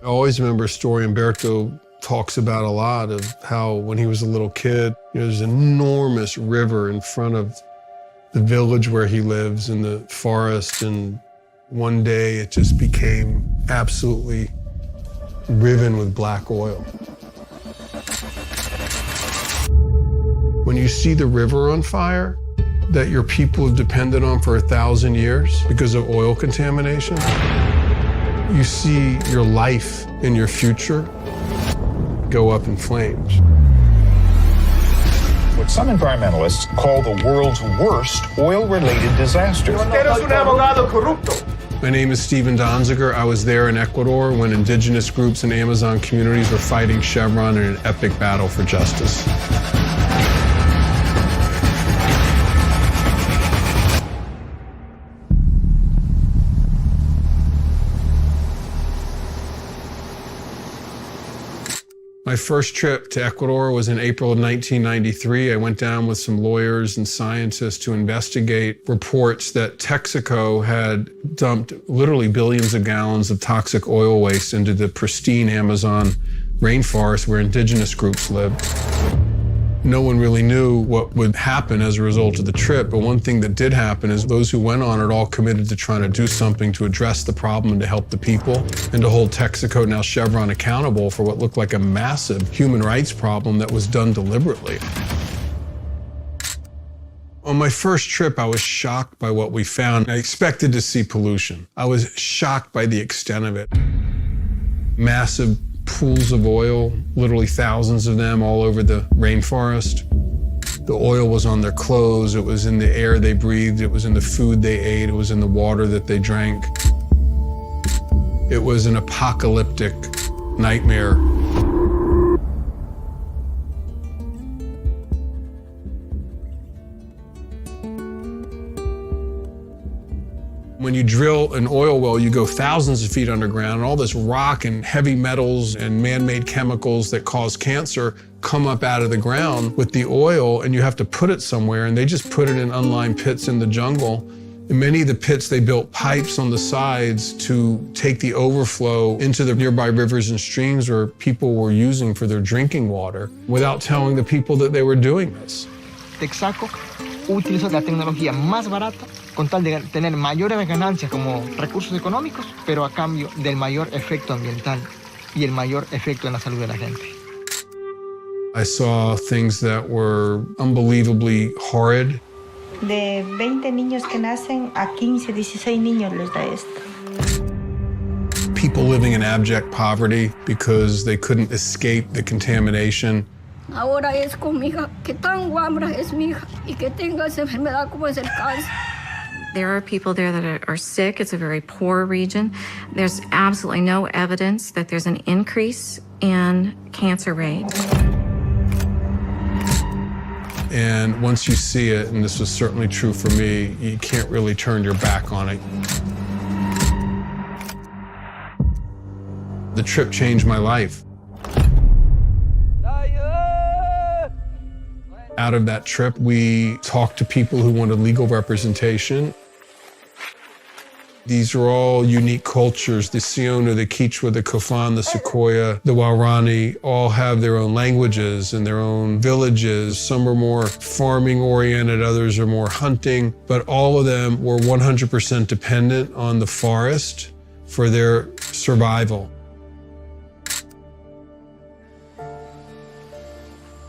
I always remember a story Umberto talks about a lot of how when he was a little kid, there's an enormous river in front of the village where he lives in the forest, and one day it just became absolutely riven with black oil. When you see the river on fire that your people have depended on for 1,000 years because of oil contamination, you see your life and your future go up in flames. What some environmentalists call the world's worst oil-related disaster. My name is Steven Donziger. I was there in Ecuador when indigenous groups and Amazon communities were fighting Chevron in an epic battle for justice. My first trip to Ecuador was in April of 1993. I went down with some lawyers and scientists to investigate reports that Texaco had dumped literally billions of gallons of toxic oil waste into the pristine Amazon rainforest where indigenous groups live. No one really knew what would happen as a result of the trip, but one thing that did happen is those who went on it all committed to trying to do something to address the problem and to help the people, and to hold Texaco, now Chevron, accountable for what looked like a massive human rights problem that was done deliberately. On my first trip, I was shocked by what we found. I expected to see pollution. I was shocked by the extent of it. Massive pools of oil, literally thousands of them all over the rainforest. The oil was on their clothes, it was in the air they breathed, it was in the food they ate, it was in the water that they drank. It was an apocalyptic nightmare. When you drill an oil well, you go thousands of feet underground, and all this rock and heavy metals and man-made chemicals that cause cancer come up out of the ground with the oil, and you have to put it somewhere, and they just put it in unlined pits in the jungle. In many of the pits, they built pipes on the sides to take the overflow into the nearby rivers and streams where people were using for their drinking water without telling the people that they were doing this. Texaco utilizó la tecnología más barata con tal de tener mayores ganancias como recursos económicos, pero a cambio del mayor efecto ambiental y el mayor efecto en la salud de la gente. I saw things that were unbelievably horrid. De 20 niños que nacen, a 15, 16 niños les da esto. People living in abject poverty because they couldn't escape the contamination. Ahora es con mi hija, que tan guambra es mi hija y que tenga esa enfermedad como es el cáncer. There are people there that are sick. It's a very poor region. There's absolutely no evidence that there's an increase in cancer rate. And once you see it, and this was certainly true for me, you can't really turn your back on it. The trip changed my life. Out of that trip, we talked to people who wanted legal representation. These are all unique cultures. The Siona, the Quechua, the Kofan, the Sequoia, the Waorani all have their own languages and their own villages. Some are more farming oriented, others are more hunting, but all of them were 100% dependent on the forest for their survival.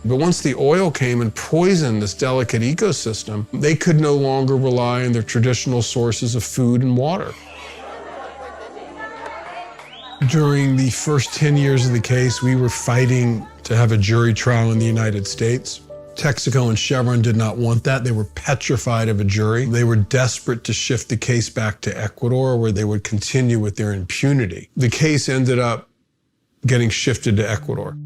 But once the oil came and poisoned this delicate ecosystem, they could no longer rely on their traditional sources of food and water. During the first 10 years of the case, we were fighting to have a jury trial in the United States. Texaco and Chevron did not want that. They were petrified of a jury. They were desperate to shift the case back to Ecuador, where they would continue with their impunity. The case ended up getting shifted to Ecuador.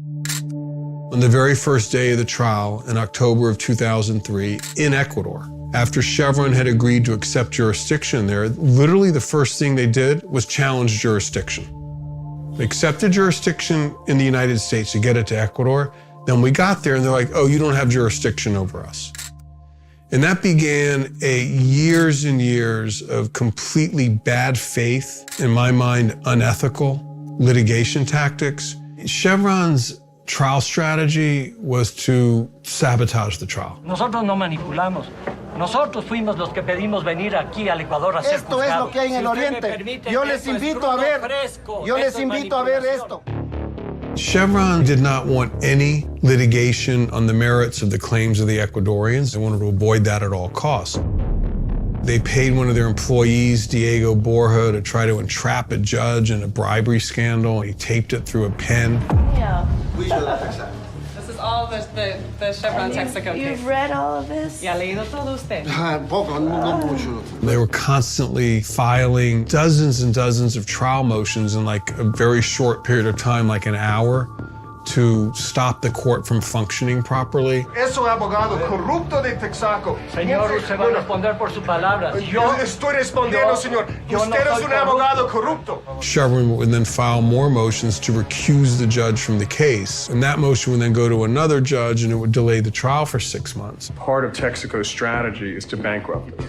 On the very first day of the trial in October of 2003 in Ecuador, after Chevron had agreed to accept jurisdiction there, literally the first thing they did was challenge jurisdiction. They accepted jurisdiction in the United States to get it to Ecuador. Then we got there and they're like, oh, you don't have jurisdiction over us. And that began years and years of completely bad faith, in my mind, unethical litigation tactics. Chevron's trial strategy was to sabotage the trial. Nosotros no manipulamos. Nosotros fuimos los que pedimos venir aquí al Ecuador a ser Esto es lo que hay en el Oriente. Yo les invito a ver. Yo les invito a ver esto. Chevron did not want any litigation on the merits of the claims of the Ecuadorians. They wanted to avoid that at all costs. They paid one of their employees, Diego Borja, to try to entrap a judge in a bribery scandal. He taped it through a pen. Yeah. This is all the Chevron Texaco case. You've read all of this? ¿Y ha leído todo usted? Poco, no mucho. They were constantly filing dozens and dozens of trial motions in like a very short period of time, like an hour, to stop the court from functioning properly. Eso abogado corrupto de Texaco. Señor, usted va a responder por sus palabras. Yo estoy respondiendo, señor. Usted es un abogado corrupto. Chevron would then file more motions to recuse the judge from the case. And that motion would then go to another judge and it would delay the trial for 6 months. Part of Texaco's strategy is to bankrupt us.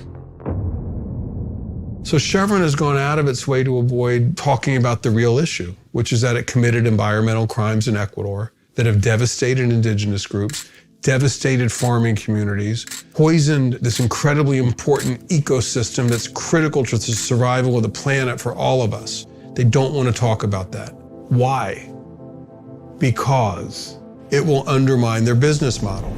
So Chevron has gone out of its way to avoid talking about the real issue, which is that it committed environmental crimes in Ecuador that have devastated indigenous groups, devastated farming communities, poisoned this incredibly important ecosystem that's critical to the survival of the planet for all of us. They don't want to talk about that. Why? Because it will undermine their business model.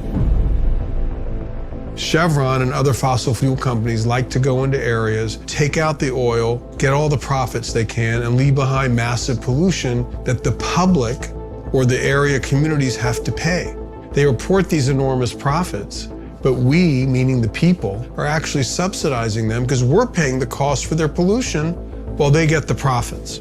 Chevron and other fossil fuel companies like to go into areas, take out the oil, get all the profits they can, and leave behind massive pollution that the public or the area communities have to pay. They report these enormous profits, but we, meaning the people, are actually subsidizing them because we're paying the cost for their pollution while they get the profits.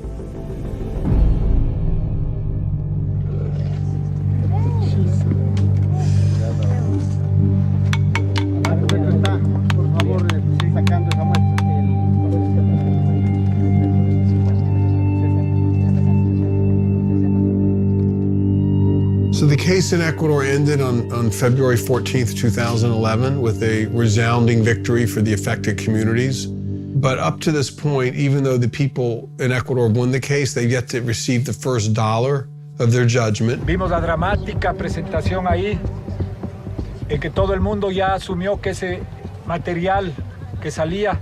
So the case in Ecuador ended on February 14th, 2011 with a resounding victory for the affected communities. But up to this point, even though the people in Ecuador won the case, they've yet to receive the first dollar of their judgment. Vimos la dramática presentación ahí, en que todo el mundo ya asumió que ese material que salía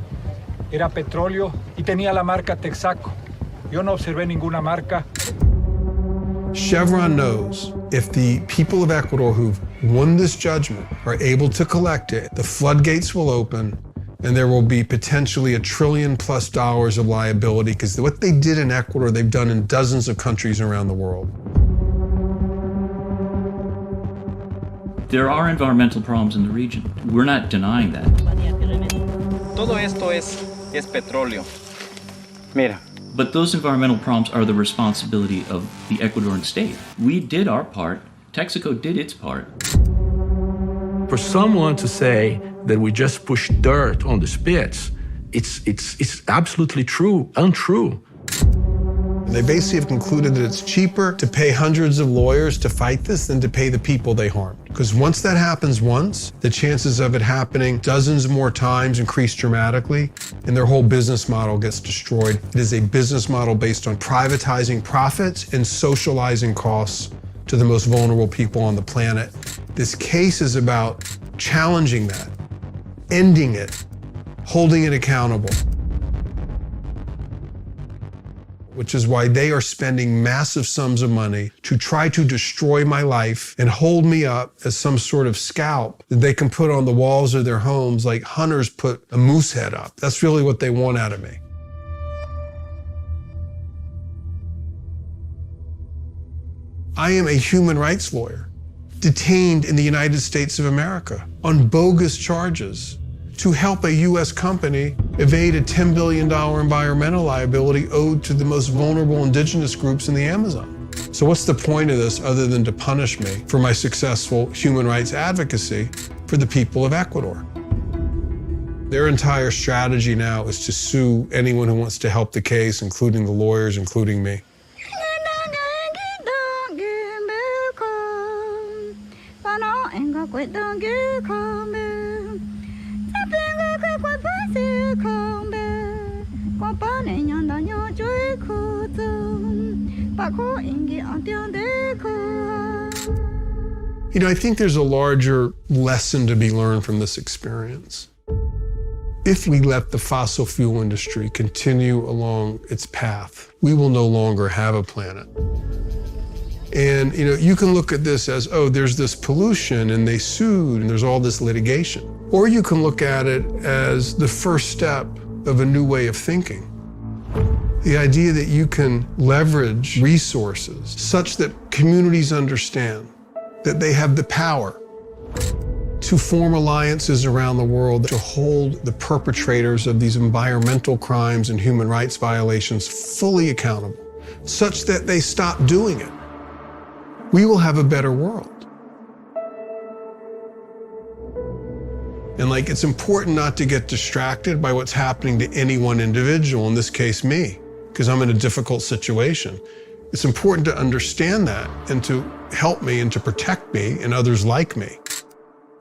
era petróleo y tenía la marca Texaco. Yo no observé ninguna marca. Chevron knows if the people of Ecuador who've won this judgment are able to collect it, the floodgates will open and there will be potentially $1 trillion+ of liability, because what they did in Ecuador, they've done in dozens of countries around the world. There are environmental problems in the region. We're not denying that. Todo esto es petróleo. Mira. But those environmental problems are the responsibility of the Ecuadorian state. We did our part. Texaco did its part. For someone to say that we just push dirt on the spits, it's absolutely untrue. They basically have concluded that it's cheaper to pay hundreds of lawyers to fight this than to pay the people they harmed. Because once that happens once, the chances of it happening dozens more times increase dramatically, and their whole business model gets destroyed. It is a business model based on privatizing profits and socializing costs to the most vulnerable people on the planet. This case is about challenging that, ending it, holding it accountable. Which is why they are spending massive sums of money to try to destroy my life and hold me up as some sort of scalp that they can put on the walls of their homes like hunters put a moose head up. That's really what they want out of me. I am a human rights lawyer, detained in the United States of America on bogus charges to help a U.S. company evade a $10 billion environmental liability owed to the most vulnerable indigenous groups in the Amazon. So what's the point of this other than to punish me for my successful human rights advocacy for the people of Ecuador? Their entire strategy now is to sue anyone who wants to help the case, including the lawyers, including me. Con You know, I think there's a larger lesson to be learned from this experience. If we let the fossil fuel industry continue along its path, we will no longer have a planet. And, you know, you can look at this as, oh, there's this pollution and they sued and there's all this litigation. Or you can look at it as the first step of a new way of thinking. The idea that you can leverage resources such that communities understand that they have the power to form alliances around the world to hold the perpetrators of these environmental crimes and human rights violations fully accountable, such that they stop doing it. We will have a better world. And like, it's important not to get distracted by what's happening to any one individual, in this case me, because I'm in a difficult situation. It's important to understand that and to help me and to protect me and others like me.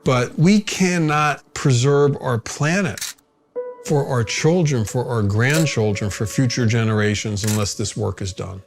But we cannot preserve our planet for our children, for our grandchildren, for future generations unless this work is done.